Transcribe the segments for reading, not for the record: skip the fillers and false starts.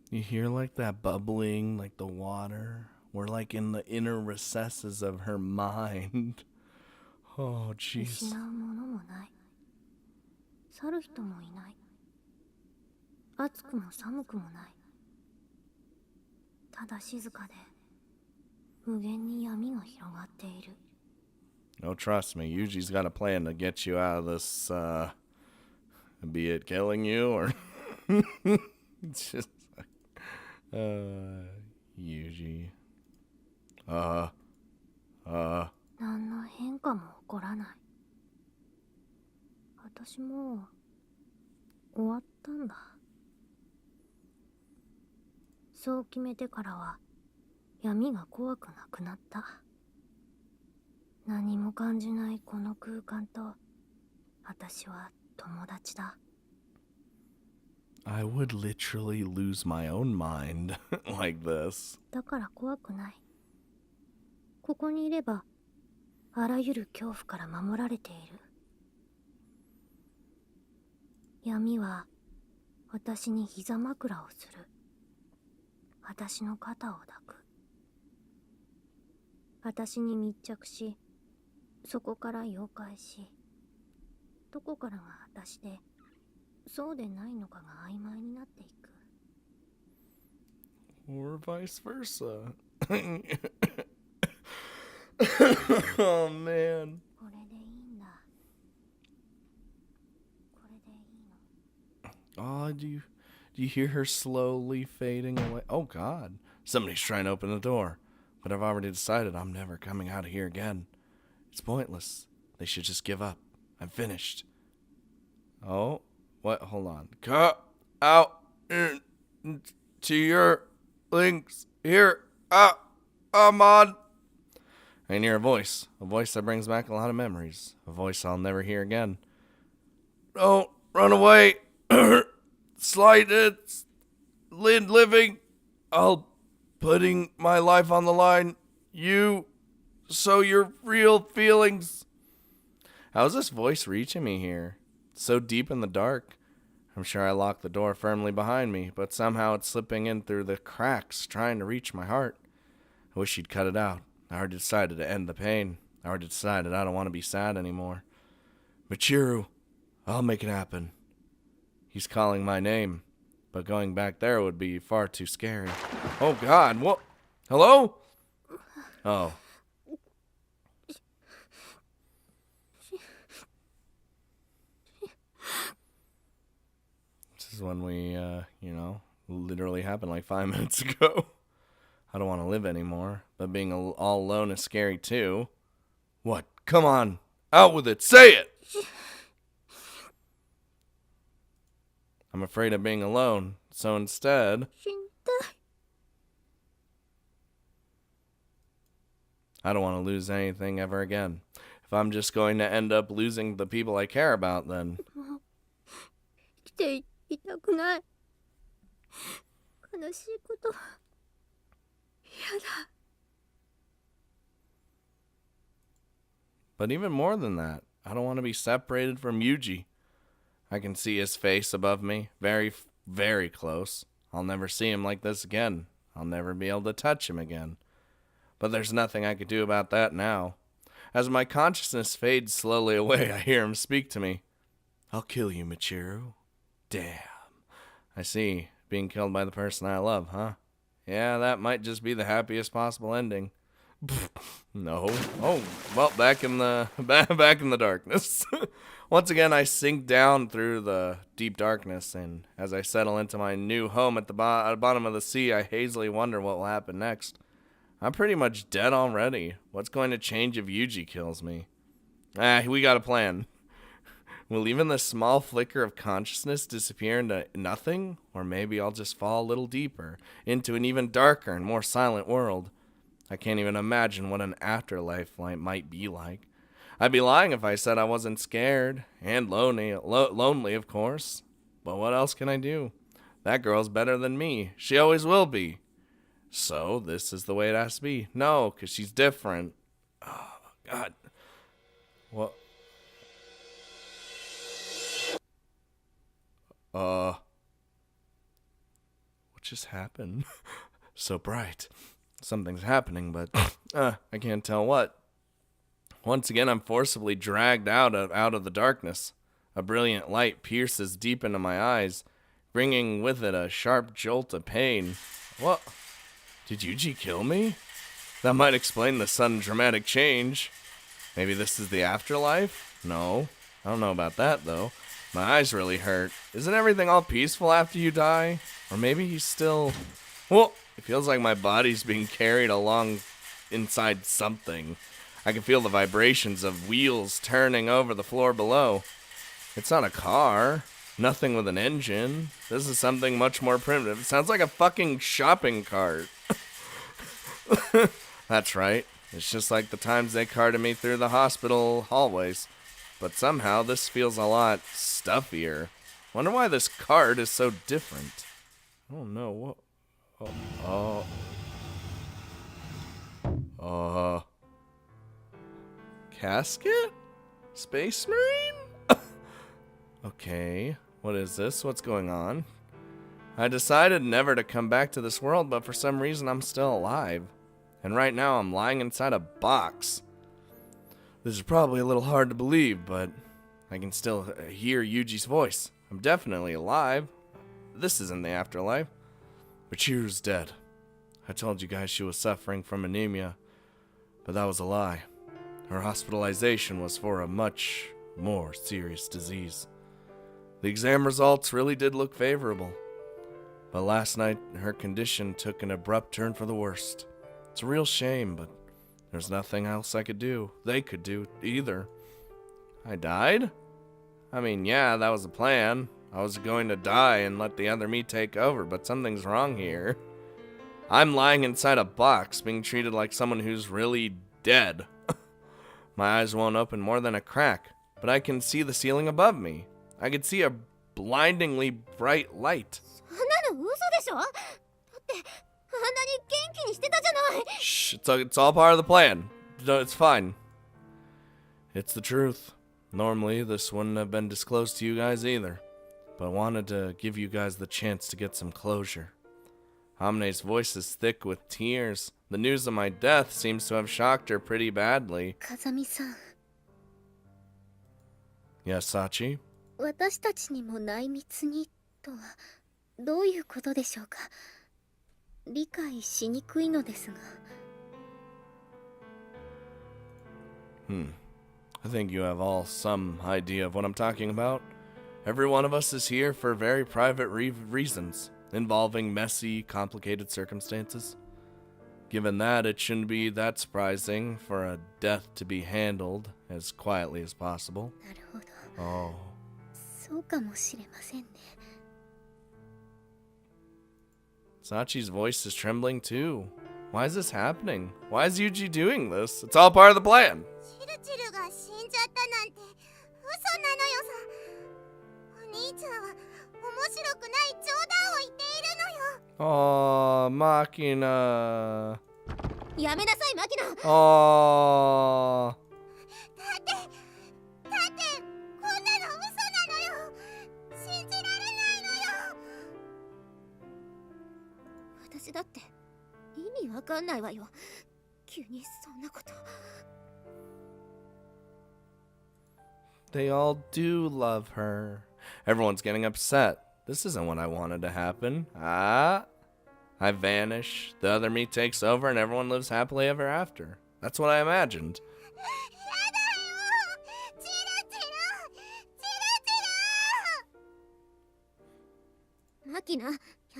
You hear like that bubbling, like the water. We're like in the inner recesses of her mind. Oh, 失う jeez. ものもない。去る人もいない。暑くも寒くもない。ただ静かで無限に闇が広がっている。No, trust me. Yuji's got a plan to get you out of this, be it killing you or it's just like, Yuji. 何の変化も起こらない。私もう終わったんだ。そう決めてからは闇が怖くなくなった。何も感じないこの空間と私は友達だ。I would literally lose my own mind like this. だから怖くない。ここにいればあらゆる恐怖から守られている。闇は私に膝枕をする。私の肩を抱く。私に密着し、そこから妖怪し、どこからが私で、そうでないのかが曖昧になっていく。Or vice versa. Oh man. これでいいんだ。これでいいの。Oh, do you hear her slowly fading away? Oh god. Somebody's trying to open the door. But I've already decided I'm never coming out of here again. It's pointless. They should just give up. I'm finished. Oh, what? Hold on. Cut out to your links here. I'm on. I can hear a voice that brings back a lot of memories, a voice I'll never hear again. Don't run away. Slide it. Living. I'll putting my life on the line. You. So your real feelings. How's this voice reaching me here? So deep in the dark. I'm sure I locked the door firmly behind me, but somehow it's slipping in through the cracks, trying to reach my heart. I wish she'd cut it out. I already decided to end the pain. I already decided I don't want to be sad anymore. Michiru, I'll make it happen. He's calling my name, but going back there would be far too scary. Oh god, what? Hello? Oh. This is when we, literally happened like 5 minutes ago. I don't want to live anymore, but being all alone is scary too. What? Come on, out with it, say it! I'm afraid of being alone, so instead, 死んだ。I don't want to lose anything ever again. If I'm just going to end up losing the people I care about, then 生きていたくない。悲しいこと。嫌だ。But even more than that, I don't want to be separated from Yuji. I can see his face above me, very, very close. I'll never see him like this again. I'll never be able to touch him again. But there's nothing I could do about that now. As my consciousness fades slowly away, I hear him speak to me. I'll kill you, Michiru. Damn. I see. Being killed by the person I love, huh? Yeah, that might just be the happiest possible ending. No. Oh, well, back in the darkness. Once again, I sink down through the deep darkness, and as I settle into my new home at the bottom of the sea, I hazily wonder what will happen next. I'm pretty much dead already. What's going to change if Yuji kills me? We got a plan. Will even the small flicker of consciousness disappear into nothing? Or maybe I'll just fall a little deeper, into an even darker and more silent world. I can't even imagine what an afterlife might be like. I'd be lying if I said I wasn't scared, and lonely, of course. But what else can I do? That girl's better than me. She always will be. So this is the way it has to be. No, because she's different. Oh, God. What? What just happen? So bright. Something's happening, but I can't tell what. Once again, I'm forcibly dragged out of the darkness. A brilliant light pierces deep into my eyes, bringing with it a sharp jolt of pain. What? Did Yuji kill me? That might explain the sudden dramatic change. Maybe this is the afterlife? No. I don't know about that, though. My eyes really hurt. Isn't everything all peaceful after you die? Or maybe he's still... Well, it feels like my body's being carried along inside something. I can feel the vibrations of wheels turning over the floor below. It's not a car. Nothing with an engine. This is something much more primitive. It sounds like a fucking shopping cart. That's right. It's just like the times they carted me through the hospital hallways. But somehow this feels a lot stuffier. Wonder why this cart is so different. I don't know. What? Casket? Space Marine? Okay, what is this? What's going on? I decided never to come back to this world, but for some reason I'm still alive. And right now I'm lying inside a box. This is probably a little hard to believe, but I can still hear Yuji's voice. I'm definitely alive. This isn't the afterlife. Michiru's dead. I told you guys she was suffering from anemia, but that was a lie. Her hospitalization was for a much more serious disease. The exam results really did look favorable, but last night her condition took an abrupt turn for the worst. It's a real shame, but there's nothing else I could do. They could do either. I died? I mean, yeah, that was the plan. I was going to die and let the other me take over, but something's wrong here. I'm lying inside a box, being treated like someone who's really dead. My eyes won't open more than a crack, but I can see the ceiling above me. I could see a blindingly bright light. Shh, it's all part of the plan. No, it's fine. It's the truth. Normally, this wouldn't have been disclosed to you guys either, but I wanted to give you guys the chance to get some closure. Hamene's voice is thick with tears. The news of my death seems to have shocked her pretty badly. Kazami-san. Yes, Sachi? 私たちにも内密にとはどういうことでしょうか。理解しにくいのですが。I think you have all some idea of what I'm talking about. Every one of us is here for very private reasons, involving messy, complicated circumstances. Given that, it shouldn't be that surprising for a death to be handled as quietly as possible. なるほど。 Oh. そうかもしれませんね。 Sachi's voice is trembling too. Why is this happening? Why is Yuji doing this? It's all part of the plan. チルチルが死んじゃったなんて嘘なのよさ。お兄ちゃんは面白くない冗談を言っているのよ。Oh, Machina. やめなさい、マキナ。Oh. だってこんなの嘘なのよ。信じられないのよ。私だって意味わかんないわよ。急にそんなこと。 They all do love her. Everyone's getting upset. This isn't what I wanted to happen. I vanish, the other me takes over, and everyone lives happily ever after. That's what I imagined. マキナ、や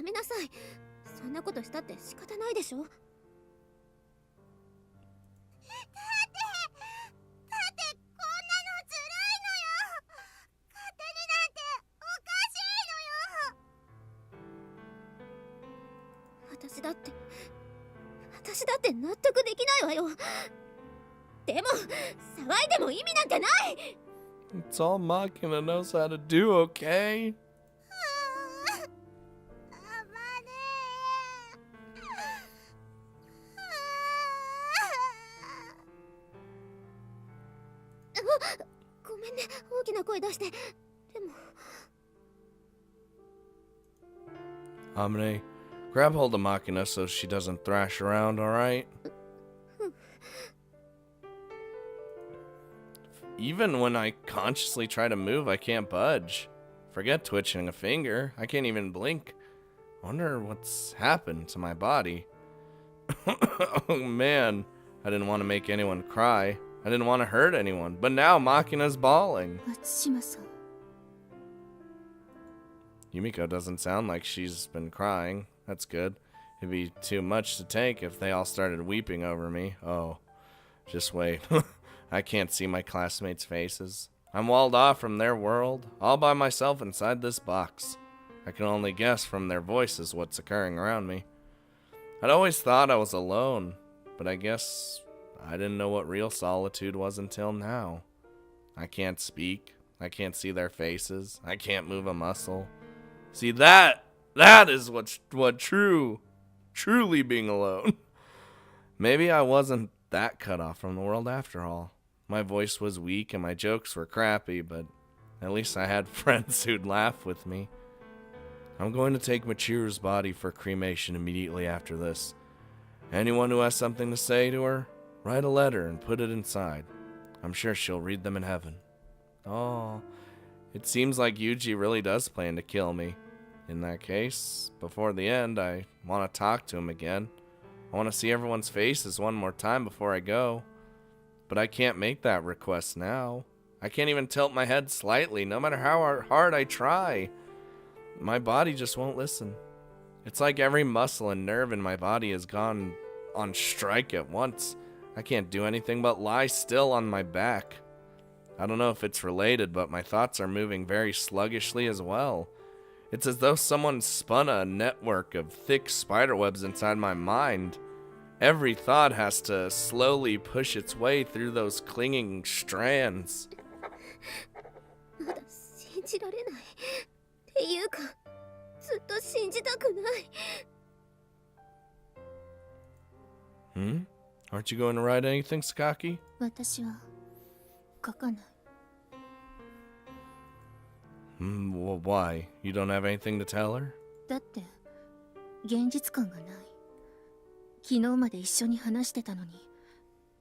めなさい。そんなことしたって仕方ないでしょ。だってこんなのずるいのよ。勝手になんておかしいのよ。私だって納得できないわよ。でも騒いでも意味なんてない。 It's all Machina knows how to do, okay? ごめんね、大きな声出して。でも Amine, Grab hold of Machina so she doesn't thrash around, alright? Even when I consciously try to move, I can't budge. Forget twitching a finger. I can't even blink. I wonder what's happened to my body. Oh man, I didn't want to make anyone cry. I didn't want to hurt anyone, but now Machina's bawling. 松島さん Yumiko doesn't sound like she's been crying. That's good. It'd be too much to take if they all started weeping over me. Oh, just wait. I can't see my classmates' faces. I'm walled off from their world, all by myself inside this box. I can only guess from their voices what's occurring around me. I'd always thought I was alone, but I guess I didn't know what real solitude was until now. I can't speak. I can't see their faces. I can't move a muscle. See, that is what truly being alone. Maybe I wasn't that cut off from the world after all. My voice was weak and my jokes were crappy, but at least I had friends who'd laugh with me. I'm going to take Michiru's body for cremation immediately after this. Anyone who has something to say to her, write a letter and put it inside. I'm sure she'll read them in heaven. Oh, it seems like Yuji really does plan to kill me. In that case, before the end, I want to talk to him again. I want to see everyone's faces one more time before I go. But I can't make that request now. I can't even tilt my head slightly, no matter how hard I try. My body just won't listen. It's like every muscle and nerve in my body has gone on strike at once. I can't do anything but lie still on my back. I don't know if it's related, but my thoughts are moving very sluggishly as well. It's as though someone spun a network of thick spiderwebs inside my mind. Every thought has to slowly push its way through those clinging strands. まだ信じられないっていうかずっと信じたくない Aren't you going to write anything, Sakaki? 私は書かない Well, why? You don't have anything to tell her? だって現実感がない昨日まで一緒に話してたのに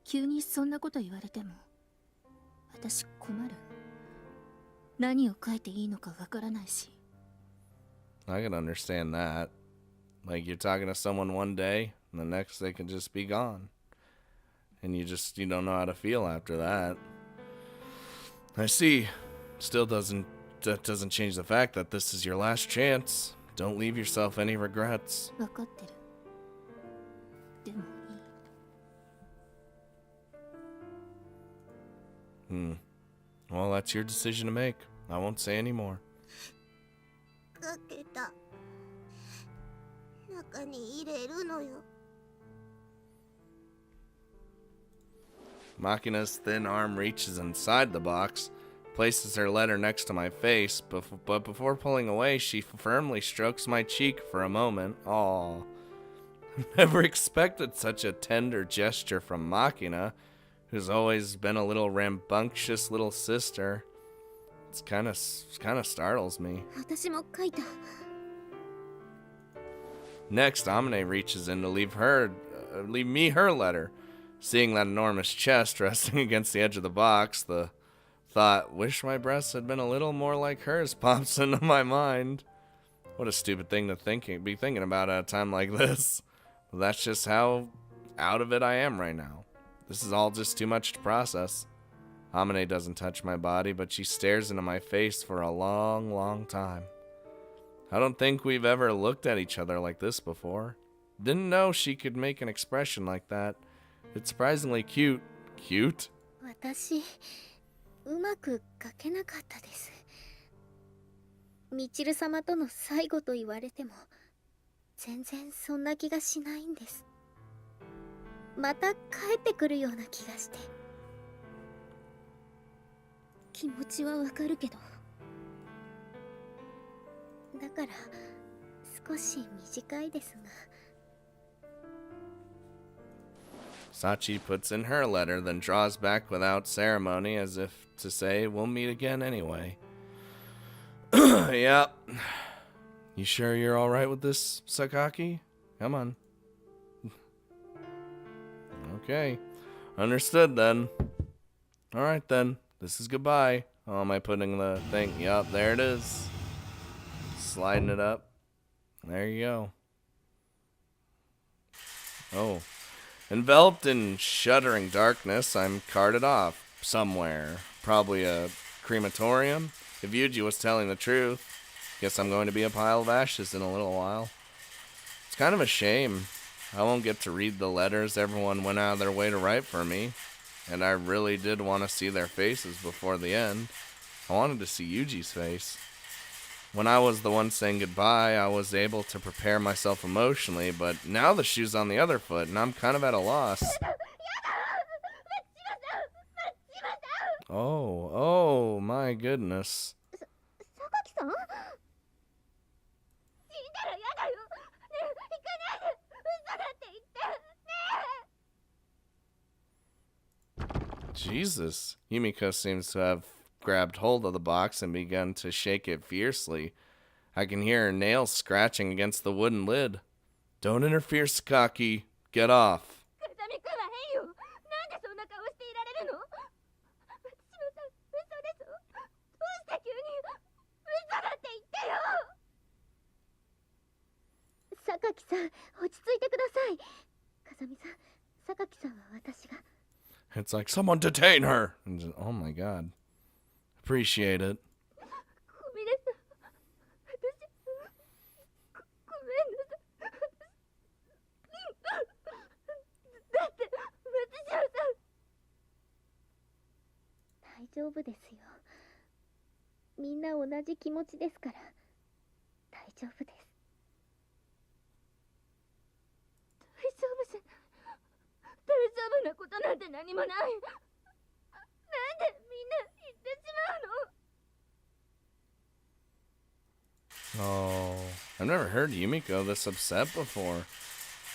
急にそんなこと言われても私困る何を書いていいのかわからないし I can understand that. Like, you're talking to someone one day, and the next they can just be gone. And you don't know how to feel after that. I see. That doesn't change the fact that this is your last chance. Don't leave yourself any regrets. 分かってるでもいい Well, that's your decision to make. I won't say any more. かけた中に入れるのよ Machina's thin arm reaches inside the box, places her letter next to my face, but before pulling away, she firmly strokes my cheek for a moment. Aw. Never expected such a tender gesture from Machina, who's always been a little rambunctious little sister. It's kind of startles me. 私も書いた Next, Amine reaches in to leave me her letter. Seeing that enormous chest resting against the edge of the box, the thought, wish my breasts had been a little more like hers, pops into my mind. What a stupid thing to be thinking about at a time like this. But that's just how out of it I am right now. This is all just too much to process. Amine doesn't touch my body, but she stares into my face for a long, long time. I don't think we've ever looked at each other like this before. Didn't know she could make an expression like that. It's surprisingly cute. Cute? 私うまく書けなかったですみちる様との最後と言われても全然そんな気がしないんですまた帰ってくるような気がして気持ちはわかるけどだから少し短いですが Sachi puts in her letter, then draws back without ceremony, as if to say, we'll meet again anyway. Yep. You sure you're alright with this, Sakaki? Come on. Okay. Understood then. Alright then. This is goodbye. Oh, am I putting the thing? Yup, there it is. Sliding it up. There you go. Oh. Enveloped in shuddering darkness, I'm carted off. Somewhere. Probably a crematorium. If Yuji was telling the truth, guess I'm going to be a pile of ashes in a little while. It's kind of a shame. I won't get to read the letters everyone went out of their way to write for me. And I really did want to see their faces before the end. I wanted to see Yuji's face. When I was the one saying goodbye, I was able to prepare myself emotionally, but now the shoe's on the other foot, and I'm kind of at a loss. Oh my goodness. Jesus. Yumiko seems to have grabbed hold of the box and begun to shake it fiercely. I can hear her nails scratching against the wooden lid. Don't interfere, Sakaki. Get off. It's like, someone detain her. And just, oh my god. Appreciate it. Oh, I've never heard Yumiko this upset before,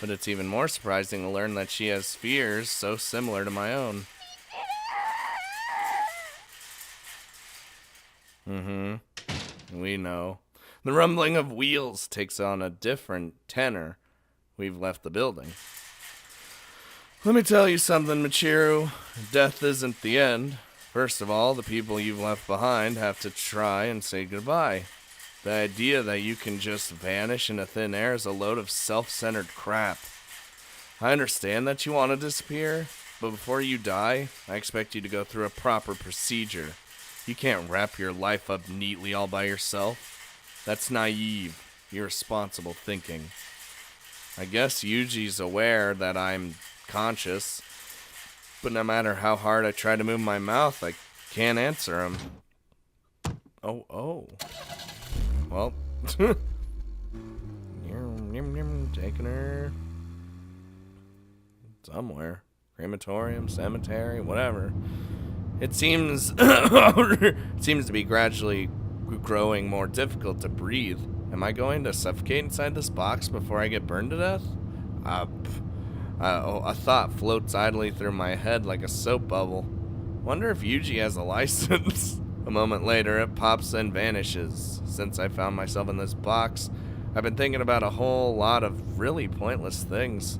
but it's even more surprising to learn that she has fears so similar to my own. We know. The rumbling of wheels takes on a different tenor. We've left the building. Let me tell you something, Michiru. Death isn't the end. First of all, the people you've left behind have to try and say goodbye. The idea that you can just vanish into thin air is a load of self-centered crap. I understand that you want to disappear, but before you die, I expect you to go through a proper procedure. You can't wrap your life up neatly all by yourself. That's naive, irresponsible thinking. I guess Yuji's aware that I'm conscious, but no matter how hard I try to move my mouth, I can't answer him. Oh. Well, taking her somewhere. Crematorium, cemetery, whatever. It seems to be gradually growing more difficult to breathe. Am I going to suffocate inside this box before I get burned to death? A thought floats idly through my head like a soap bubble. Wonder if Yuji has a license. A moment later, it pops and vanishes. Since I found myself in this box, I've been thinking about a whole lot of really pointless things.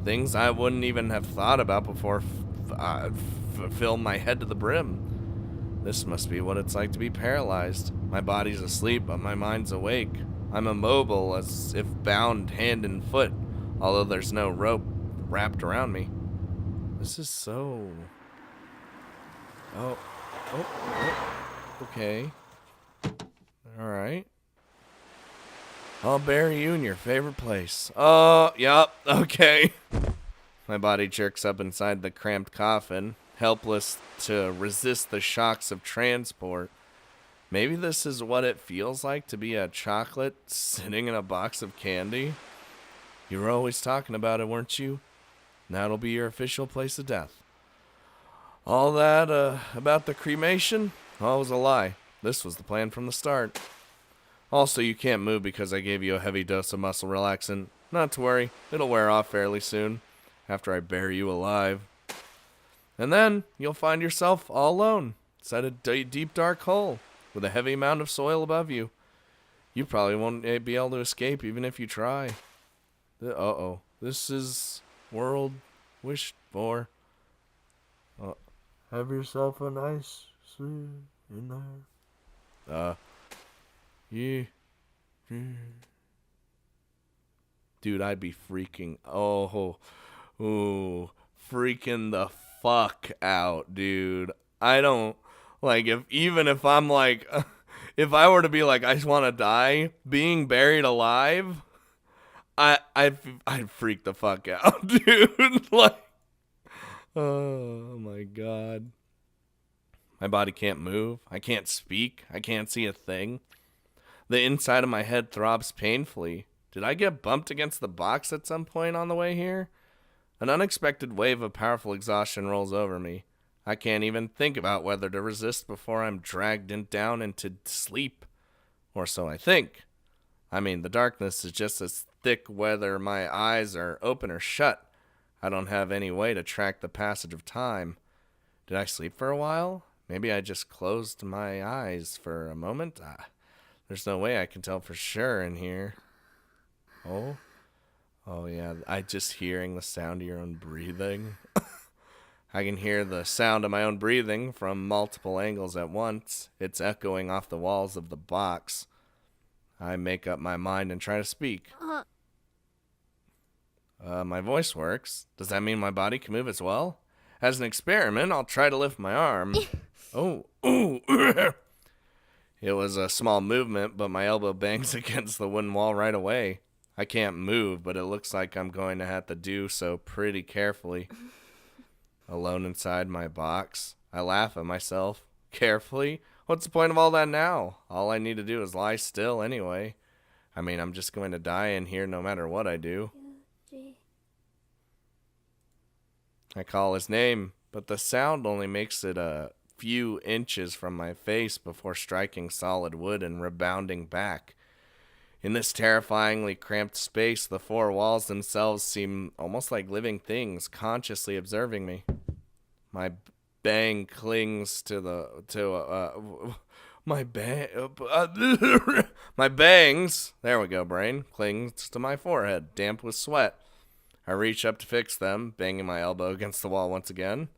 Things I wouldn't even have thought about before filled my head to the brim. This must be what it's like to be paralyzed. My body's asleep, but my mind's awake. I'm immobile, as if bound hand and foot, although there's no rope wrapped around me. This is so... Oh, okay. Alright. I'll bury you in your favorite place. Oh, yup, okay. My body jerks up inside the cramped coffin, helpless to resist the shocks of transport. Maybe this is what it feels like to be a chocolate sitting in a box of candy. You were always talking about it, weren't you? That'll be your official place of death. All that about the cremation? Oh, it was a lie. This was the plan from the start. Also, you can't move because I gave you a heavy dose of muscle relaxant. Not to worry, it'll wear off fairly soon, after I bury you alive. And then, you'll find yourself all alone, inside a deep dark hole, with a heavy mound of soil above you. You probably won't be able to escape even if you try. Uh-oh. This is world wished for. Have yourself a nice sleep in there. Yeah. Dude, I'd be freaking. Freaking the fuck out, dude. I don't like if I'm like, if I were to be like, I just want to die, being buried alive, I'd freak the fuck out, dude. Like, oh my god. My body can't move. I can't speak. I can't see a thing. The inside of my head throbs painfully. Did I get bumped against the box at some point on the way here? An unexpected wave of powerful exhaustion rolls over me. I can't even think about whether to resist before I'm dragged down into sleep. Or so I think. I mean, the darkness is just as thick whether my eyes are open or shut. I don't have any way to track the passage of time. Did I sleep for a while? Maybe I just closed my eyes for a moment. There's no way I can tell for sure in here. Oh yeah, I just hearing the sound of your own breathing. I can hear the sound of my own breathing from multiple angles at once. It's echoing off the walls of the box. I make up my mind and try to speak. My voice works. Does that mean my body can move as well? As an experiment, I'll try to lift my arm. It was a small movement, but my elbow bangs against the wooden wall right away. I can't move, but it looks like I'm going to have to do so pretty carefully. Alone inside my box, I laugh at myself. Carefully? What's the point of all that now? All I need to do is lie still anyway. I mean, I'm just going to die in here no matter what I do. I call his name, but the sound only makes it a few inches from my face before striking solid wood and rebounding back. In this terrifyingly cramped space, the four walls themselves seem almost like living things, consciously observing me. My bang clings my bangs, there we go, brain, clings to my forehead, damp with sweat. I reach up to fix them, banging my elbow against the wall once again.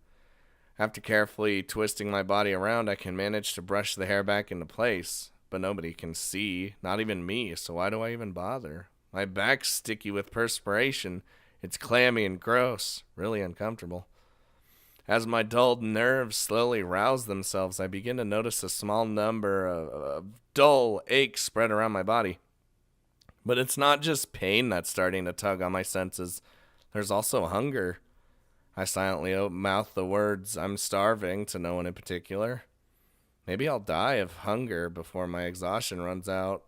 After carefully twisting my body around, I can manage to brush the hair back into place. But nobody can see, not even me, so why do I even bother? My back's sticky with perspiration. It's clammy and gross, really uncomfortable. As my dulled nerves slowly rouse themselves, I begin to notice a small number of dull aches spread around my body. But it's not just pain that's starting to tug on my senses. There's also hunger. I silently mouth the words, "I'm starving," to no one in particular. Maybe I'll die of hunger before my exhaustion runs out.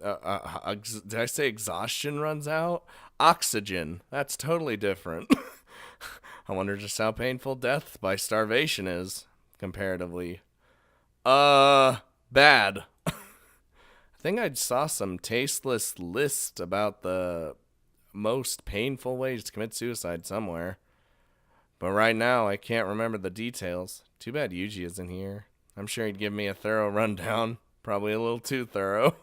Did I say exhaustion runs out? Oxygen. That's totally different. I wonder just how painful death by starvation is, comparatively. Bad. I think I saw some tasteless list about the most painful ways to commit suicide somewhere. But right now, I can't remember the details. Too bad Yuji isn't here. I'm sure he'd give me a thorough rundown. Probably a little too thorough.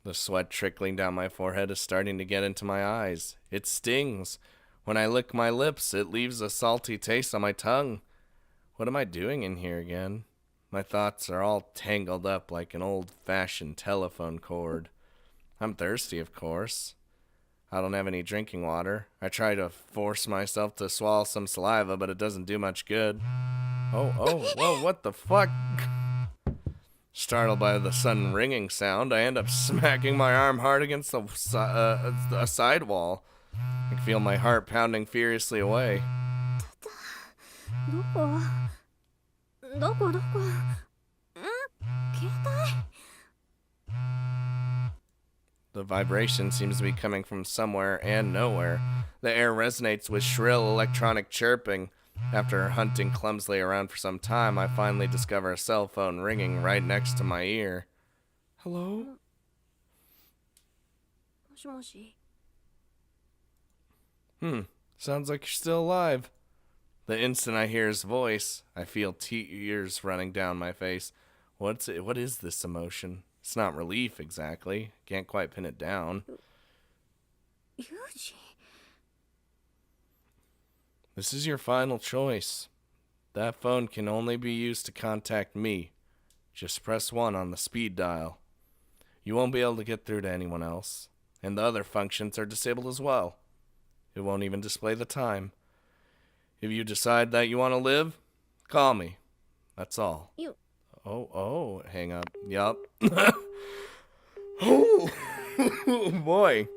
The sweat trickling down my forehead is starting to get into my eyes. It stings. When I lick my lips, it leaves a salty taste on my tongue. What am I doing in here again? My thoughts are all tangled up like an old-fashioned telephone cord. I'm thirsty, of course. I don't have any drinking water. I try to force myself to swallow some saliva, but it doesn't do much good. Whoa, what the fuck? Startled by the sudden ringing sound, I end up smacking my arm hard against a side wall. I can feel my heart pounding furiously away. どこ携帯 The vibration seems to be coming from somewhere and nowhere. The air resonates with shrill electronic chirping. After hunting clumsily around for some time, I finally discover a cell phone ringing right next to my ear. Hello? もしもし Sounds like you're still alive. The instant I hear his voice, I feel tears running down my face. What is this emotion? It's not relief exactly. Can't quite pin it down. Yuji? This is your final choice. That phone can only be used to contact me. Just press 1 on the speed dial. You won't be able to get through to anyone else, and the other functions are disabled as well. It won't even display the time. If you decide that you want to live, call me. That's all. You... Oh, hang up. Yup. Oh, boy.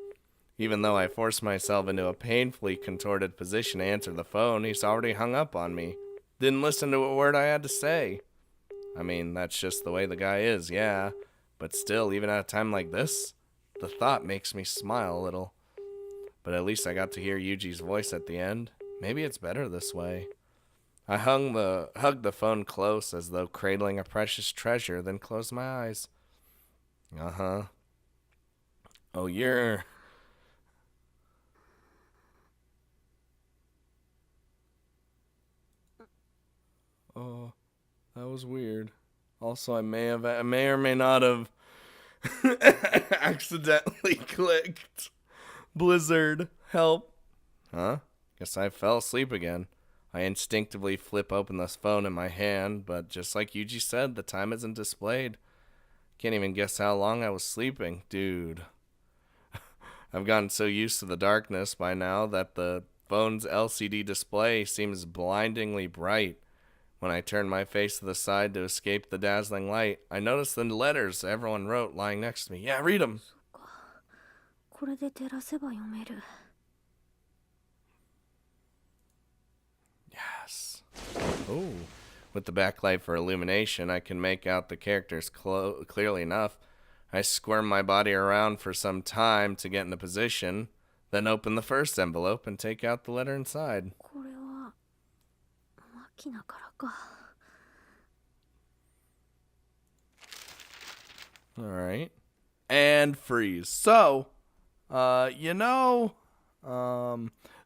Even though I forced myself into a painfully contorted position to answer the phone, he's already hung up on me. Didn't listen to a word I had to say. I mean, that's just the way the guy is, yeah. But still, even at a time like this, the thought makes me smile a little. But at least I got to hear Yuji's voice at the end. Maybe it's better this way. I hugged the phone close as though cradling a precious treasure, then closed my eyes. Uh-huh. Oh, you're... Oh, that was weird. Also, I may or may not have accidentally clicked Blizzard help. Huh? Guess I fell asleep again. I instinctively flip open this phone in my hand, but just like Yuji said, the time isn't displayed. Can't even guess how long I was sleeping. Dude. I've gotten so used to the darkness by now that the phone's LCD display seems blindingly bright. When I turned my face to the side to escape the dazzling light, I noticed the letters everyone wrote lying next to me. Yeah, read them. これで照らせば読める。 Yes. Oh. With the backlight for illumination, I can make out the characters clearly enough. I squirm my body around for some time to get into position, then open the first envelope and take out the letter inside. これはマキナからか。 Alright. And freeze. So,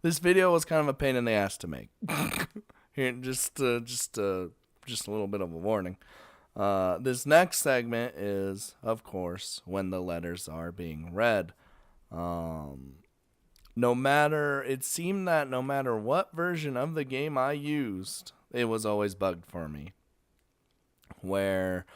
this video was kind of a pain in the ass to make. Here, just a little bit of a warning. This next segment is, of course, when the letters are being read. It seemed that no matter what version of the game I used, it was always bugged for me. Where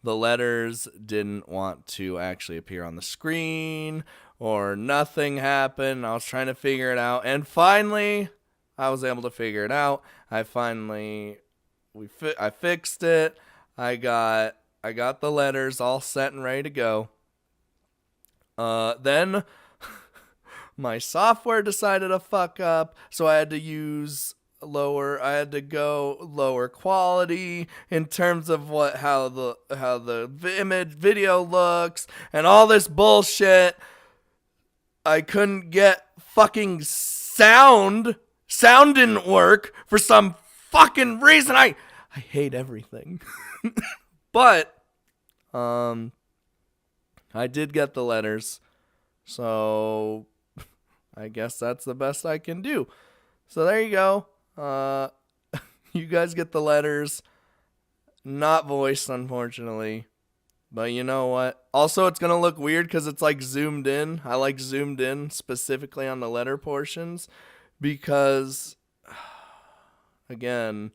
the letters didn't want to actually appear on the screen, or nothing happened. I was trying to figure it out, and finally, I was able to figure it out. I fixed it. I got the letters all set and ready to go. Then my software decided to fuck up, so I had to go lower quality in terms of how the image video looks and all this bullshit. I couldn't get fucking sound. Sound didn't work for some fucking reason. I hate everything. But I did get the letters. So I guess that's the best I can do. So there you go. You guys get the letters. Not voiced, unfortunately. But you know what? Also, it's going to look weird because it's like zoomed in. I like zoomed in specifically on the letter portions because, again,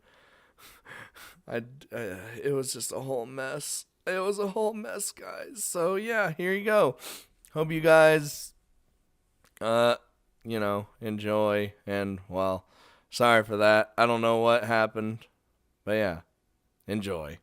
it was just a whole mess. It was a whole mess, guys. So yeah, here you go. Hope you guys, enjoy. And, well, sorry for that. I don't know what happened. But yeah, enjoy.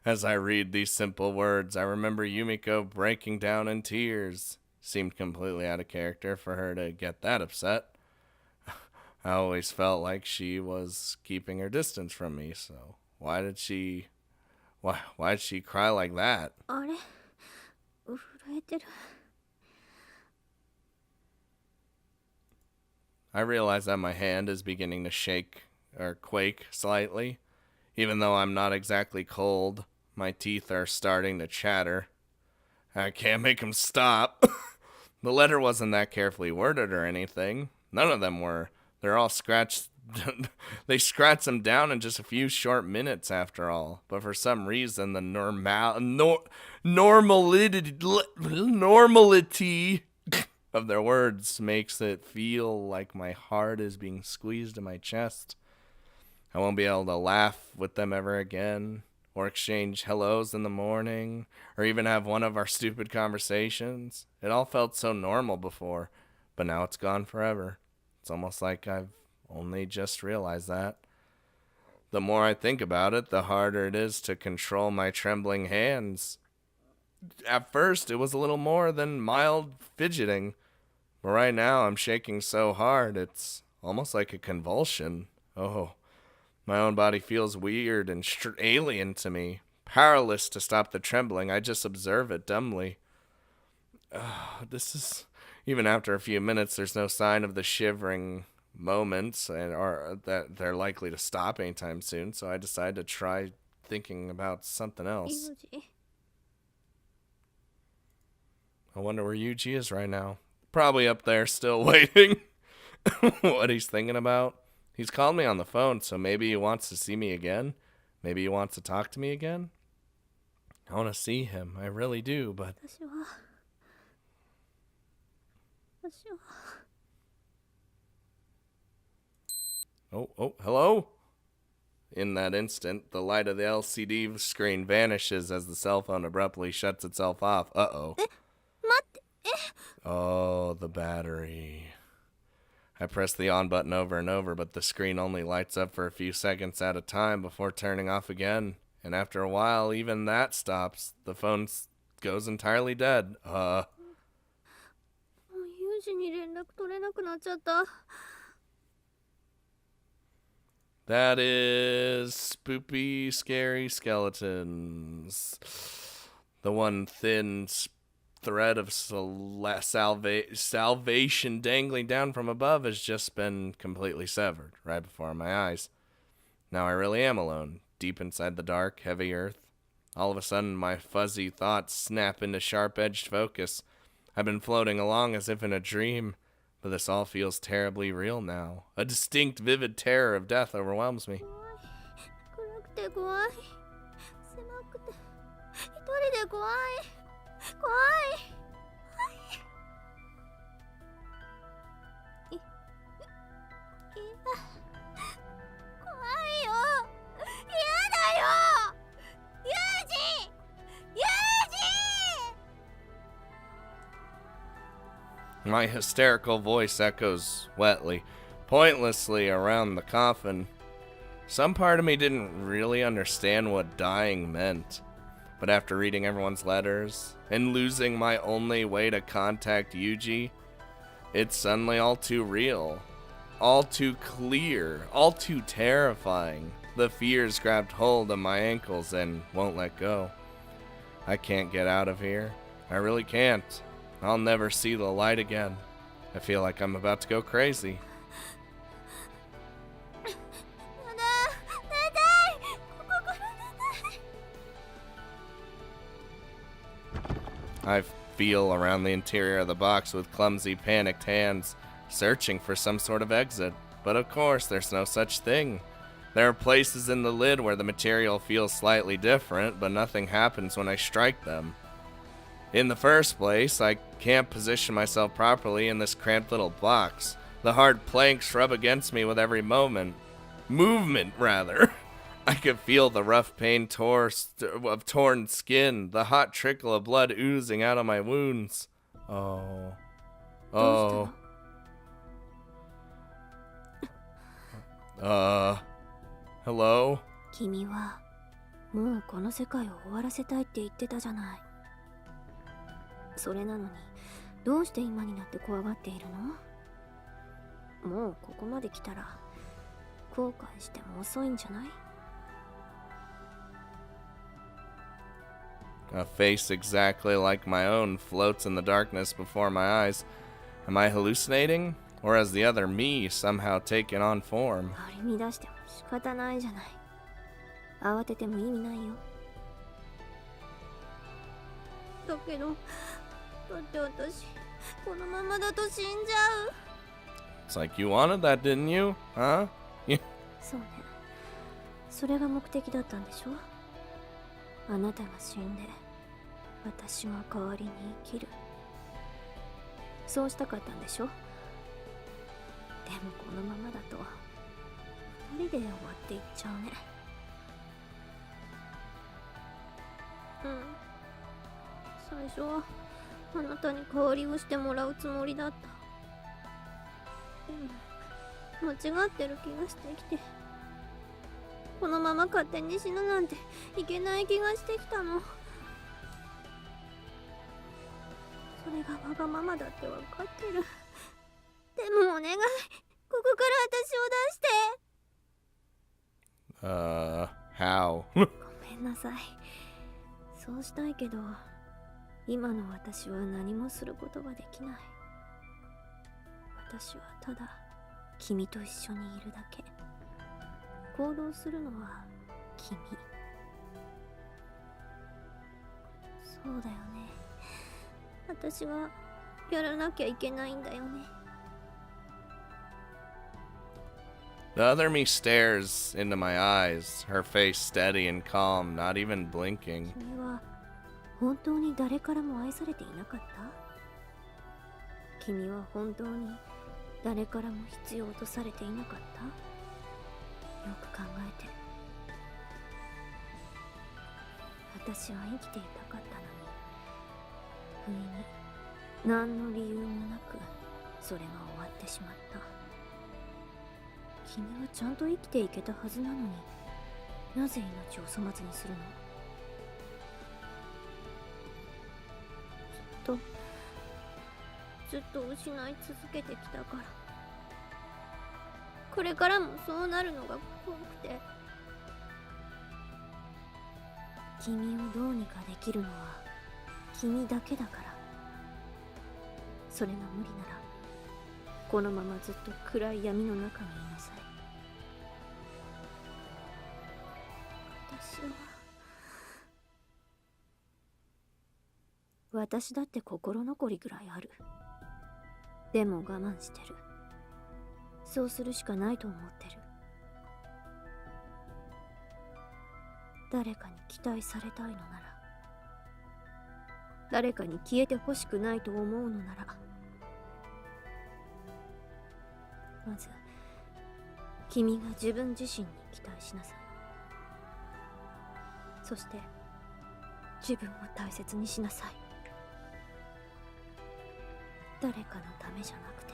As I read these simple words, I remember Yumiko breaking down in tears. Seemed completely out of character for her to get that upset. I always felt like she was keeping her distance from me, so why'd she cry like that? あれ震えてる。 I realize that my hand is beginning to shake or quake slightly. Even though I'm not exactly cold, my teeth are starting to chatter. I can't make them stop. The letter wasn't that carefully worded or anything. None of them were. They're all scratched. They scratched them down in just a few short minutes after all. But for some reason, the normality of their words makes it feel like my heart is being squeezed in my chest. I won't be able to laugh with them ever again, or exchange hellos in the morning, or even have one of our stupid conversations. It all felt so normal before, but now it's gone forever. It's almost like I've only just realized that. The more I think about it, the harder it is to control my trembling hands. At first, it was a little more than mild fidgeting, but right now I'm shaking so hard, it's almost like a convulsion. Oh, my own body feels weird and alien to me. Powerless to stop the trembling, I just observe it dumbly. This is... Even after a few minutes, there's no sign of the shivering moments, or that they're likely to stop anytime soon, so I decided to try thinking about something else. ユージ I wonder where Yuji is right now. Probably up there still waiting. What he's thinking about. He's called me on the phone, so maybe he wants to see me again. Maybe he wants to talk to me again. I want to see him. I really do, but... 私は Oh, hello? In that instant, the light of the LCD screen vanishes as the cell phone abruptly shuts itself off. Uh-oh. 待って Oh, the battery. I press the on button over and over, but the screen only lights up for a few seconds at a time before turning off again. And after a while, even that stops. The phone goes entirely dead. もうユージに連絡取れなくなっちゃった That is Spoopy Scary Skeletons. The one thin thread of salvation dangling down from above has just been completely severed right before my eyes. Now I really am alone, deep inside the dark, heavy earth. All of a sudden, my fuzzy thoughts snap into sharp-edged focus. I've been floating along as if in a dream, but this all feels terribly real now. A distinct, vivid terror of death overwhelms me. 暗くて怖い狭くて一人で怖い怖いいや怖いよ嫌だよユージユージ My hysterical voice echoes wetly, pointlessly around the coffin. Some part of me didn't really understand what dying meant. But after reading everyone's letters and losing my only way to contact Yuji, it's suddenly all too real, all too clear, all too terrifying. The fears grabbed hold of my ankles and won't let go. I can't get out of here. I really can't. I'll never see the light again. I feel like I'm about to go crazy. やだ出たいここから出たい I feel around the interior of the box with clumsy, panicked hands, searching for some sort of exit. But of course, there's no such thing. There are places in the lid where the material feels slightly different, but nothing happens when I strike them. In the first place, I can't position myself properly in this cramped little box. The hard planks rub against me with every movement, rather. I could feel the rough pain of torn skin, the hot trickle of blood oozing out of my wounds. Oh. Hello? 君はもうこの世界を終わらせたいって言ってたじゃない。それなのにどうして今になって怖がっているの？もうここまで来たら後悔しても遅いんじゃない？ A face exactly like my own floats in the darkness before my eyes. Am I hallucinating? Or has the other me somehow taken on form? 張り乱しても仕方ないじゃない。慌てても意味ないよ。だけど、だって私、このままだと死んじゃう。It's like you wanted that, didn't you? Huh? そうね。それが目的だったんでしょ？あなたが死んで、私が代わりに生きる。そうしたかったんでしょ？でもこのままだと、二人で終わっていっちゃうね。うん。最初はあなたに代わりをしてもらうつもりだった。でも間違ってる気がしてきて、このまま勝手に死ぬなんていけない気がしてきたの。それがわがままだってわかってる。でもお願い、ここから私を出して。How? ごめんなさい。そうしたいけど、今の私は何もすることができない。私はただ君と一緒にいるだけ。行動するのは君。そうだよね。私がやらなきゃいけないんだよね。The other me stares into my eyes, her face steady and calm, not even blinking. 君は本当に誰からも愛されていなかった？君は本当に誰からも必要とされていなかった？よく考えて。私は生きていたかったのに、不意に何の理由もなくそれが終わってしまった。君はちゃんと生きていけたはずなのに、なぜ命を粗末にするの？ずっと失い続けてきたから。これからもそうなるのが怖くて。君をどうにかできるのは君だけだから。それが無理なら、このままずっと暗い闇の中にいなさい。私だって心残りぐらいある。でも我慢してる。そうするしかないと思ってる。誰かに期待されたいのなら、誰かに消えてほしくないと思うのなら、まず君が自分自身に期待しなさい。そして自分を大切にしなさい。誰かのためじゃなくて、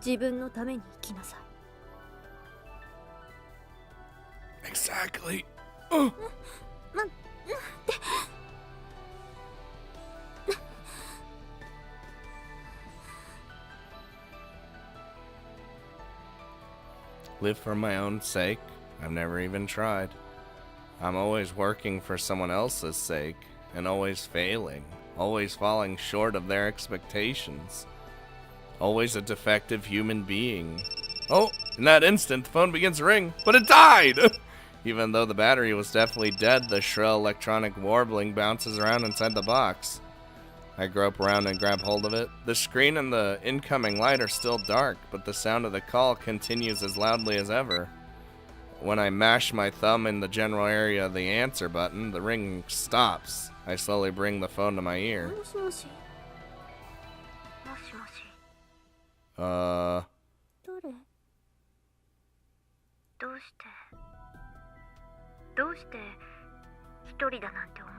自分のために生きなさい。Exactly. 待って。Live for my own sake? I've never even tried. I'm always working for someone else's sake, and always failing, always falling short of their expectations. Always a defective human being. Oh, in that instant, the phone begins to ring, but it died! Even though the battery was definitely dead, the shrill electronic warbling bounces around inside the box. I grope around and grab hold of it. The screen and the incoming light are still dark, but the sound of the call continues as loudly as ever. When I mash my thumb in the general area of the answer button, the ring stops. I slowly bring the phone to my ear. もしもし。Uh... 誰？どうして一人だなんて思う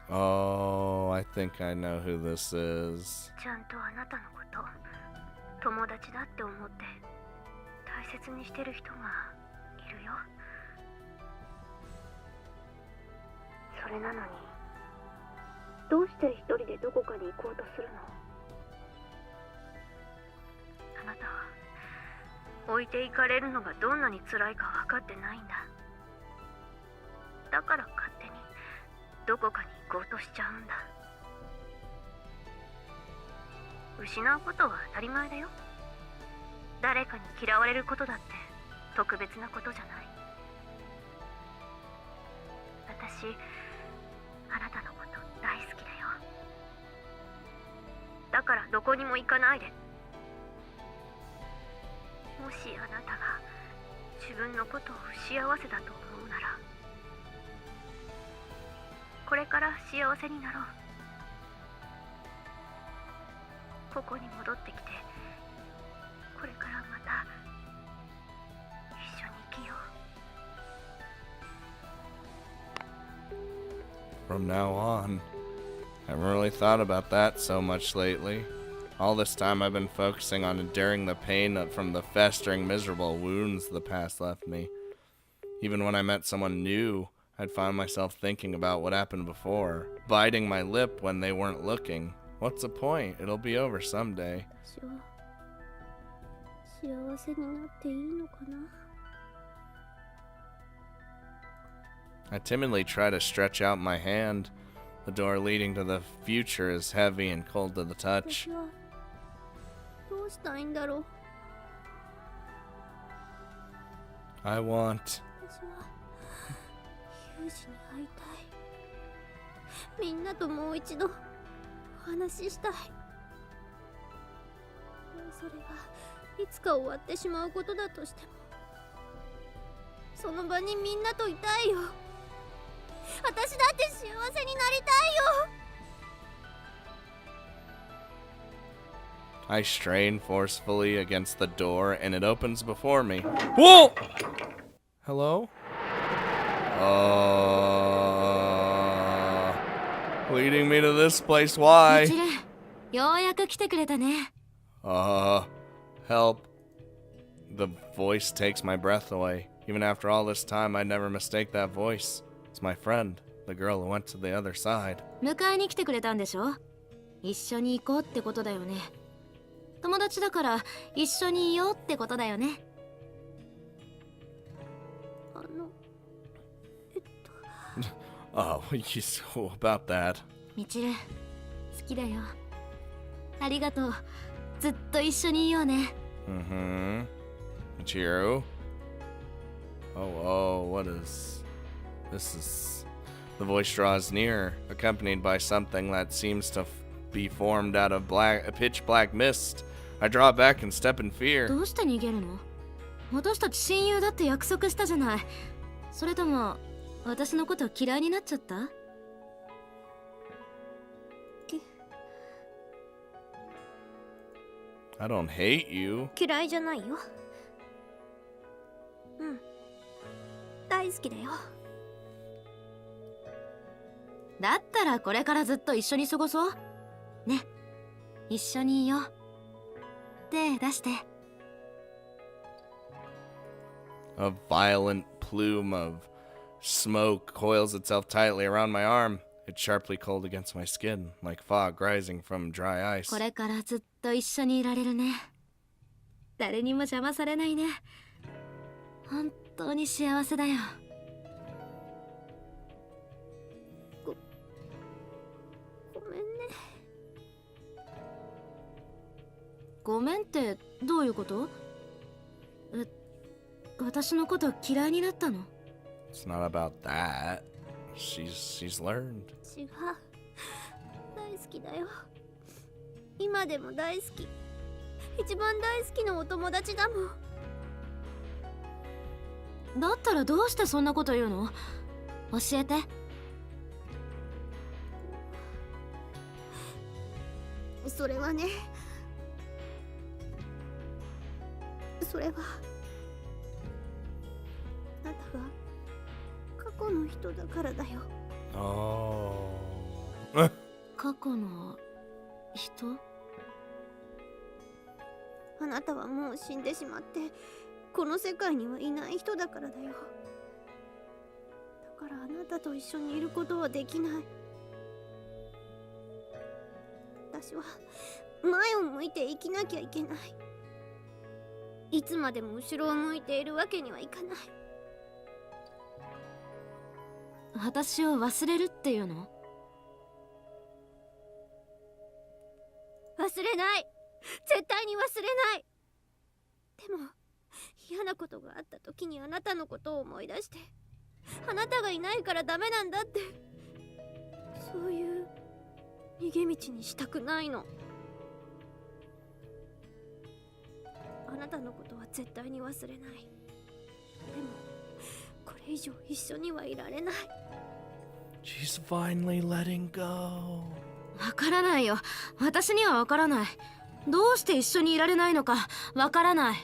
の？ Oh, I think I know who this is. ちゃんとあなたのこと友達だって思って大大切にしてる人がいるよ。それなのにどうして一人でどこかに行こうとするの？あなたは置いていかれるのがどんなに辛いか分かってないんだ。だから勝手にどこかに行こうとしちゃうんだ。失うことは当たり前だよ。誰かに嫌われることだって特別なことじゃない。私、あなたのこと大好きだよ。だからどこにも行かないで。もしあなたが自分のことを不幸せだと思うなら、これから幸せになろう。ここに戻ってきて、これからまた一緒に生きよう。 From now on, I haven't really thought about that so much lately. All this time I've been focusing on enduring the pain from the festering, miserable wounds the past left me. Even when I met someone new, I'd find myself thinking about what happened before, biting my lip when they weren't looking. What's the point? It'll be over someday. 私は幸せになっていいのかな。 I timidly try to stretch out my hand. The door leading to the future is heavy and cold to the touch. 私はどうしたいんだろう。 I want... 私はユージに会いたい。みんなともう一度お話ししたい。それがいつか終わってしまうことだとしても、その場にみんなといたいよ。私だって幸せになりたいよ。 I strain forcefully against the door and it opens before me. Whoa! Hello? Leading me to this place, why? ミチル、ようやく来てくれたね。 Help. The voice takes my breath away. Even after all this time, I'd never mistake that voice. It's my friend, the girl who went to the other side. 迎えに来てくれたんでしょ。一緒に行こうってことだよね。友達だから一緒にいようってことだよね。Oh, so about that. ミチル、好きだよ。ありがとう。ずっと一緒にいようね。Mm-hmm. Michiru? Oh, what is... This is... The voice draws near, accompanied by something that seems to be formed out of pitch black mist. I draw back and step in fear. どうして逃げるの？私たち親友だって約束したじゃない。それとも私のこと嫌いになっちゃった？ I don't hate you. 嫌いじゃないよ。うん。大好きだよ。だったらこれからずっと一緒に過ごそう。ね。一緒にいよう。手出して。 A violent plume of smoke coils itself tightly around my arm. It's sharply cold against my skin, like fog rising from dry ice. これからずっと一緒にいられるね。誰にも邪魔されないね。本当に幸せだよ。ごめんね。ごめんってどういうこと？私のこと嫌いになったの？ It's not about that. She's learned. 違う。大好きだよ。今でも大好き。一番大好きなお友達だもん。だったらどうしてそんなこと言うの？教えて。それはね。それはあなたが過去の人だからだよ。Oh. 過去の人？あなたはもう死んでしまってこの世界にはいない人だからだよ。だからあなたと一緒にいることはできない。私は前を向いて生きなきゃいけない。いつまでも後ろを向いているわけにはいかない。私を忘れるっていうの？忘れない。絶対に忘れない。でも嫌なことがあった時にあなたのことを思い出して、あなたがいないからダメなんだって、そういう逃げ道にしたくないの。あなたのことは絶対に忘れない。でもこれ以上一緒にはいられない。 She's finally letting go. わからないよ。私にはわからない。どうして一緒にいられないのかわからない。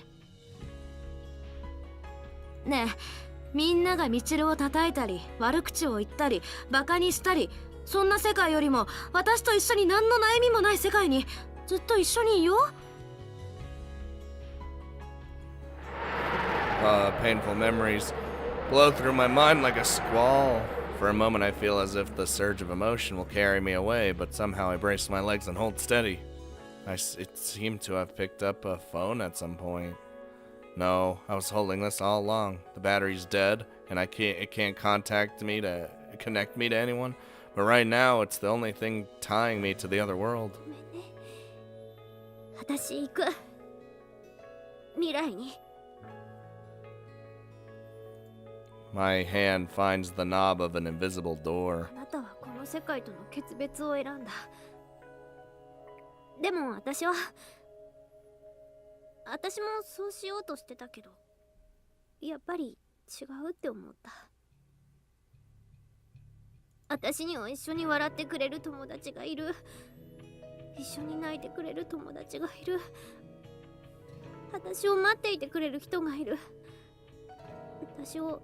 ねえ、みんながミチルを叩いたり悪口を言ったりバカにしたり、そんな世界よりも私と一緒に何の悩みもない世界にずっと一緒にいよう。Painful memories blow through my mind like a squall. For a moment I feel as if the surge of emotion will carry me away, but somehow I brace my legs and hold steady. It seemed to have picked up a phone at some point. No, I was holding this all along. The battery's dead, and it can't connect me to anyone. But right now, it's the only thing tying me to the other world. ごめんね。私行く。未来に。My hand finds the knob of an invisible door. あなたはこの世界との決別を選んだ。でも私もそうしようとしてたけど、やっぱり違うって思った。私には一緒に笑ってくれる友達がいる。一緒に泣いてくれる友達がいる。私を待っていてくれる人がいる。私を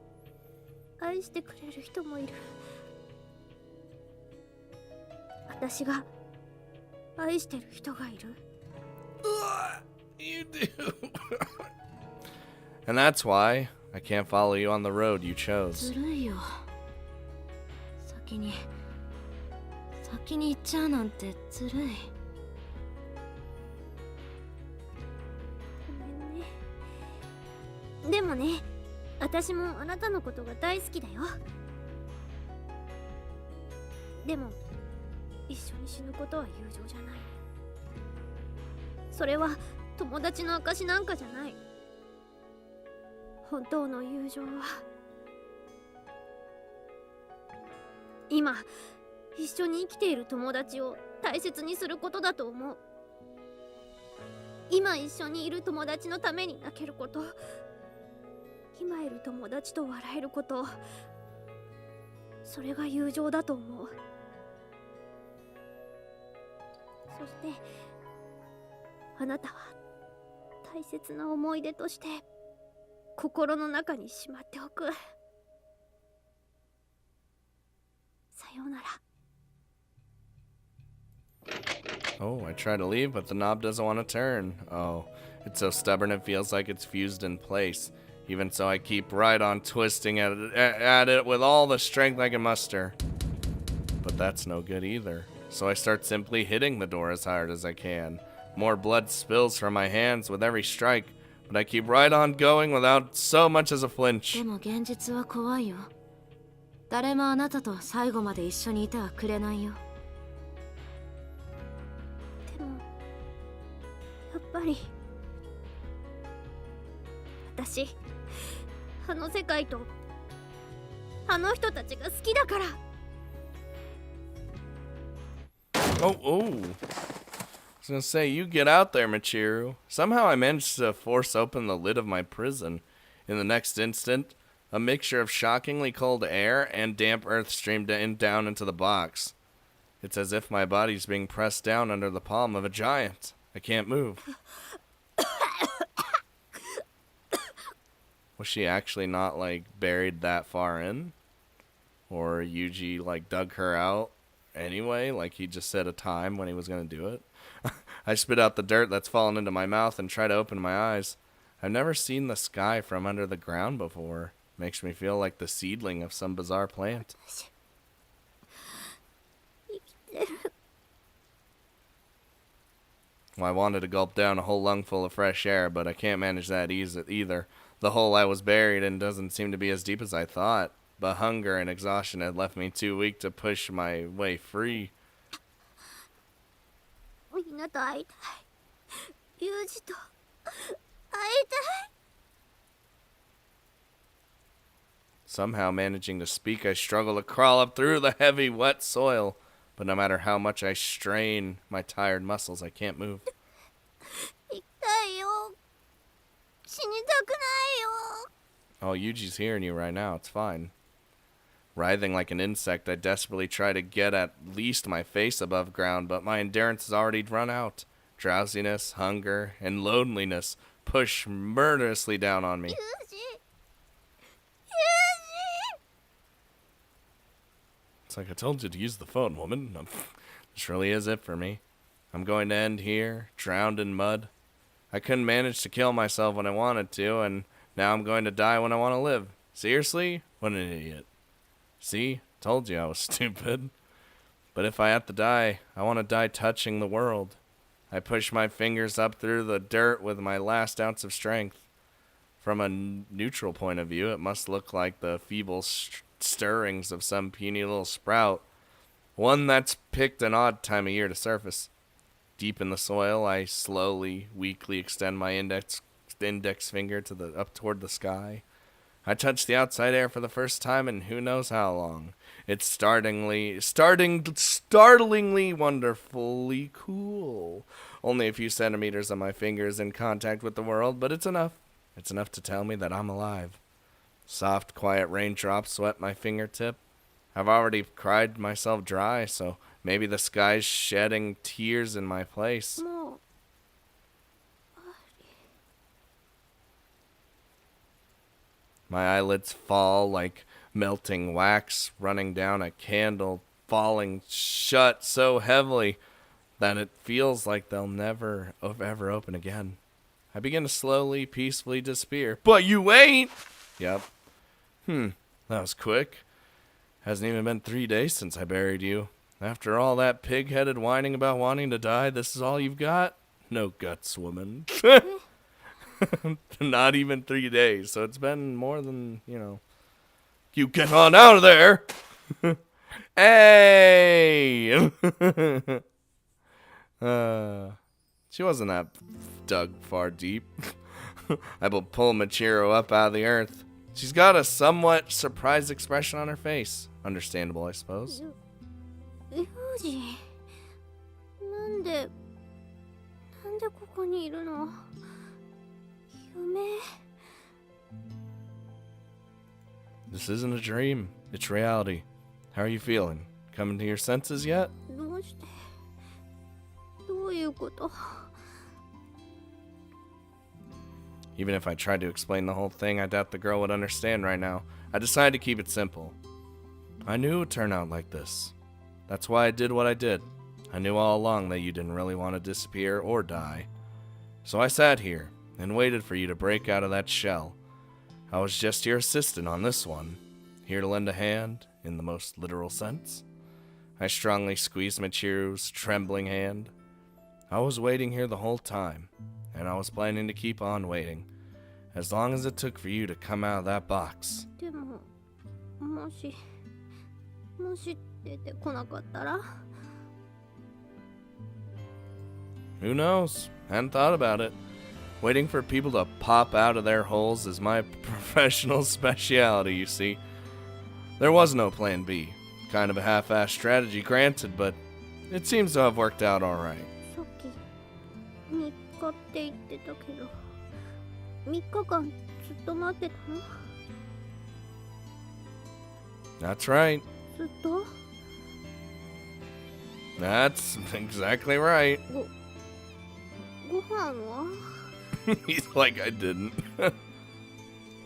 愛してくれる人もいる。私が愛してる人がいる。You do. And that's why I can't follow you on the road you chose. ずるいよ。先に行っちゃうなんてずるい。ごめんね。でもね、私もあなたのことが大好きだよ。でも一緒に死ぬことは友情じゃない。それは友達の証なんかじゃない。本当の友情は今一緒に生きている友達を大切にすることだと思う。今一緒にいる友達のために泣けること、今いる友達と笑えること、それが友情だと思う。そしてあなたは大切な思い出として心の中にしまっておく。さようなら。Oh, I try to leave, but the knob doesn't want to turn. Oh, it's so stubborn it feels like it's fused in place. Even so, I keep right on twisting at it with all the strength I can muster. But that's no good either. So I start simply hitting the door as hard as I can. More blood spills from my hands with every strike, but I keep right on going without so much as a flinch. でも現実は怖いよ。誰もあなたと最後まで一緒にいてはくれないよ。でもやっぱり私あの世界とあの人たちが好きだから。 Oh. I was gonna say, you get out there, Michiru. Somehow I managed to force open the lid of my prison. In the next instant, a mixture of shockingly cold air and damp earth streamed down into the box. It's as if my body's being pressed down under the palm of a giant. I can't move. Was she actually not, like, buried that far in? Or Yuji, like, dug her out anyway? Like, he just set a time when he was gonna do it? I spit out the dirt that's fallen into my mouth and try to open my eyes. I've never seen the sky from under the ground before. Makes me feel like the seedling of some bizarre plant. 生きてる。 Well, I wanted to gulp down a whole lungful of fresh air, but I can't manage that either. The hole I was buried in doesn't seem to be as deep as I thought, but hunger and exhaustion had left me too weak to push my way free. みんなと会いたい。ユージと会いたい。 Somehow managing to speak, I struggle to crawl up through the heavy, wet soil. But no matter how much I strain my tired muscles, I can't move. 生きたいよ。死にたくないよ。 Oh, Yuji's hearing you right now. It's fine. Writhing like an insect, I desperately try to get at least my face above ground, but my endurance has already run out. Drowsiness, hunger, and loneliness push murderously down on me. ユージ。ユージ。 It's like I told you to use the phone, woman. This really is it for me. I'm going to end here, drowned in mud. I couldn't manage to kill myself when I wanted to, and now I'm going to die when I want to live. Seriously? What an idiot. See? Told you I was stupid. But if I have to die, I want to die touching the world. I push my fingers up through the dirt with my last ounce of strength. From a neutral point of view, it must look like the feeble stirrings of some puny little sprout, one that's picked an odd time of year to surface. Deep in the soil, I slowly, weakly extend my index finger up toward the sky. I touch the outside air for the first time in who knows how long. It's startlingly wonderfully cool. Only a few centimeters of my fingers in contact with the world, but it's enough. It's enough to tell me that I'm alive. Soft, quiet raindrops wet my fingertip. I've already cried myself dry, so maybe the sky's shedding tears in my place. もう。 My eyelids fall like melting wax running down a candle, falling shut so heavily that it feels like they'll never ever open again. I begin to slowly, peacefully disappear. But you ain't! Yep. That was quick. Hasn't even been 3 days since I buried you. After all that pig-headed whining about wanting to die, this is all you've got? No guts, woman. Not even 3 days, so it's been more than, You get on out of there! Hey! She wasn't that dug far deep. I will pull Michiru up out of the earth. She's got a somewhat surprised expression on her face. Understandable, I suppose. ユージ。なんでここにいるの。夢。 This isn't a dream. It's reality. How are you feeling? Coming to your senses yet? どうして。どういうこと。 Even if I tried to explain the whole thing, I doubt the girl would understand right now. I decided to keep it simple. I knew it would turn out like this. That's why I did what I did. I knew all along that you didn't really want to disappear or die. So I sat here and waited for you to break out of that shell. I was just your assistant on this one, here to lend a hand, in the most literal sense. I strongly squeezed Michiru's trembling hand. I was waiting here the whole time, and I was planning to keep on waiting, as long as it took for you to come out of that box. でも、もし出てこなかったら。 Who knows? Hadn't thought about it. Waiting for people to pop out of their holes is my professional specialty, you see. There was no plan B. Kind of a half-assed strategy, granted, but it seems to have worked out alright. さっき3日って言ってたけど、3日間ずっと待ってたの。 That's right. ずっと。 That's exactly right. ご飯は。 He's like I didn't. I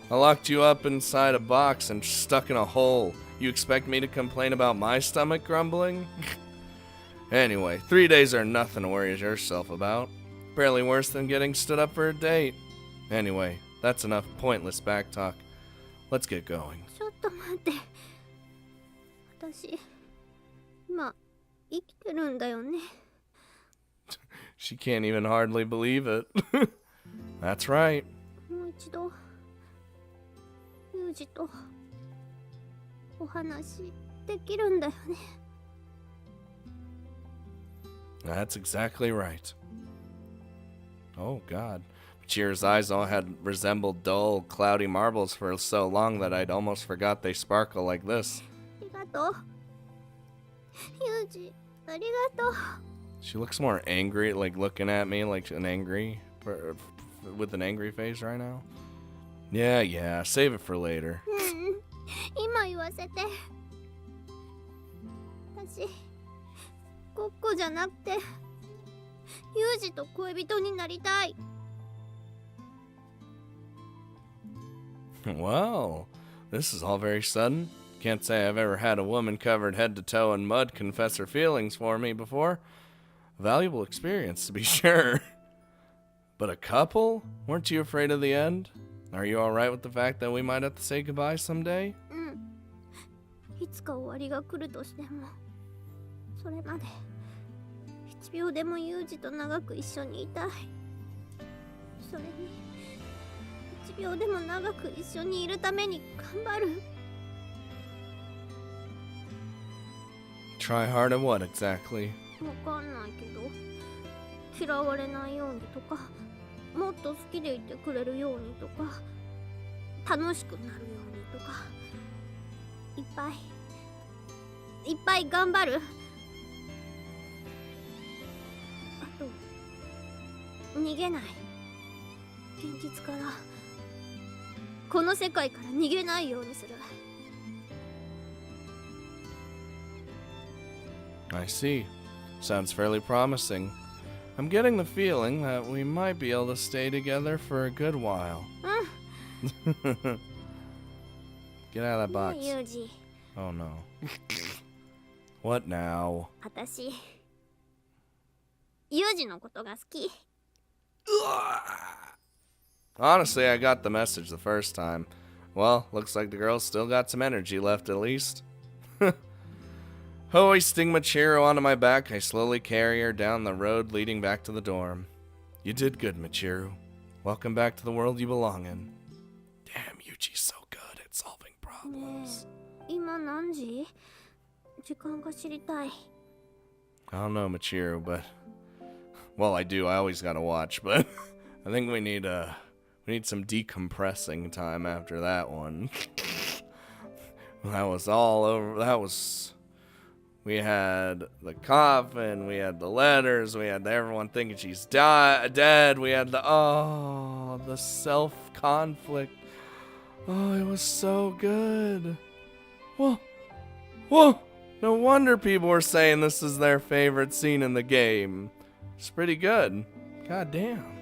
locked you up inside a box and stuck in a hole. You expect me to complain about my stomach grumbling? Anyway, 3 days are nothing to worry yourself about. Barely worse than getting stood up for a date. Anyway, that's enough pointless back talk. Let's get going. ちょっと待って。私、今、生きてるんだよね。She can't even hardly believe it. That's right. もう一度、ユージとお話できるんだよね。That's exactly right. Oh, God. Michiru's eyes all had resembled dull, cloudy marbles for so long that I'd almost forgot they sparkle like this. ありがとう。ユージ、ありがとう。 She looks more angry, like looking at me like an angry, with an angry face right now. Yeah, save it for later. 今言わせて。私、ごっこじゃなくて、ユージと恋人になりたい。Well, this is all very sudden. Can't say I've ever had a woman covered head to toe in mud confess her feelings for me before. A valuable experience, to be sure. But a couple? Weren't you afraid of the end? Are you alright with the fact that we might have to say goodbye someday? いつか終わりが来るとしても、それまで1秒でもユージと長く一緒にいたい。それに1秒でも長く一緒にいるために頑張る。 Try hard at what exactly? わかんないけど、嫌われないようにとか、もっと好きでいてくれるようにとか、楽しくなるようにとか、いっぱい頑張る。あと、逃げない。現実から、この世界から逃げないようにする。 I see. Sounds fairly promising. I'm getting the feeling that we might be able to stay together for a good while. Get out of that box. ユージ、 Oh no. What now? 私、ユージのことが好き。 Honestly, I got the message the first time. Well, looks like the girl's still got some energy left at least. Hoisting Michiru onto my back, I slowly carry her down the road leading back to the dorm. You did good, Michiru. Welcome back to the world you belong in. Damn, Yuji's so good at solving problems. 今何時？時間が知りたい。 I don't know, Michiru, but... Well, I do. I always gotta watch, but... I think we need some decompressing time after that one. That was all over. That was... We had the coffin, we had the letters, we had everyone thinking she's dead, we had the self-conflict. Oh, it was so good. Whoa. No wonder people were saying this is their favorite scene in the game. It's pretty good. God damn.